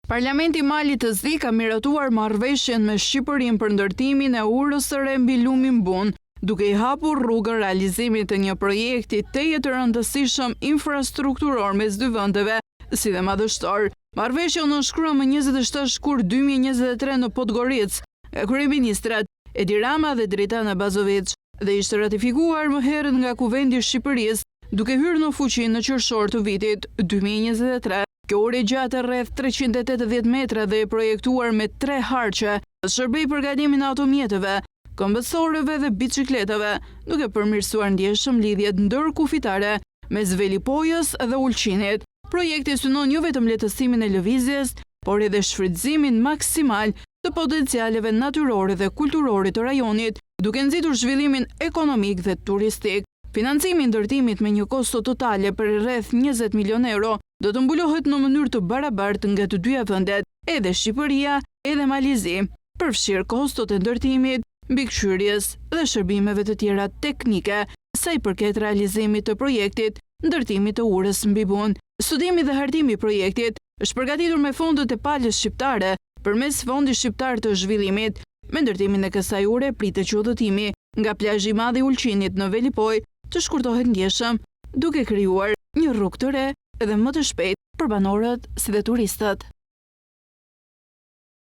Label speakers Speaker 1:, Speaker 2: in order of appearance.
Speaker 1: Parlamenti i Malit të Zi ka miratuar marrëveshjen me Shqipërinë për ndërtimin e urës së re mbi lumin Bun, duke i hapur rrugën realizimit të një projekti teje të rëndësishëm infrastrukturor mes dy vendeve, si dhe madhështor. Marrëveshja u nënshkrua më 27 shkurt 2023 në Podgoricë nga kryeministrat Edi Rama dhe Dritan Abazović dhe ishte ratifikuar më herët nga Kuvendi i Shqipërisë, duke hyrë në fuqi në qershor të vitit 2023. Kjo ure gjatë rreth 380 metra dhe e projektuar me 3 harqe, shërbej përgatimin e automjeteve, këmbësorëve dhe bicikletave, duke përmirësuar ndjeshëm lidhjet ndërkufitare mes Velipojës dhe Ulqinit. Projekti synon jo vetëm lehtësimin e lëvizjes, por edhe shfrytëzimin maksimal të potencialeve natyrore dhe kulturore të rajonit, duke nxitur zhvillimin ekonomik dhe turistik. Financimi i ndërtimit me një kosto totale për rreth 20 milion euro do të mbulohet në mënyrë të barabartë nga të dyja vendet, edhe Shqipëria, edhe Malizi, përfshirë kostot e ndërtimit, mbikëqyrjes dhe shërbimeve të tjera teknike, sa i përket realizimit të projektit ndërtimit të urës mbi Bun. Studimi dhe hartimi i projektit është përgatitur me fondet e palës shqiptare përmes Fondit Shqiptar të Zhvillimit. Me ndërtimin e kësaj ure pritet që udhëtimi nga plazhi i madh i Ulqinit në Velipoj të shkurtohet ndjeshëm, duke krijuar një rrugë të re dhe më të shpejtë për banorët si dhe turistët.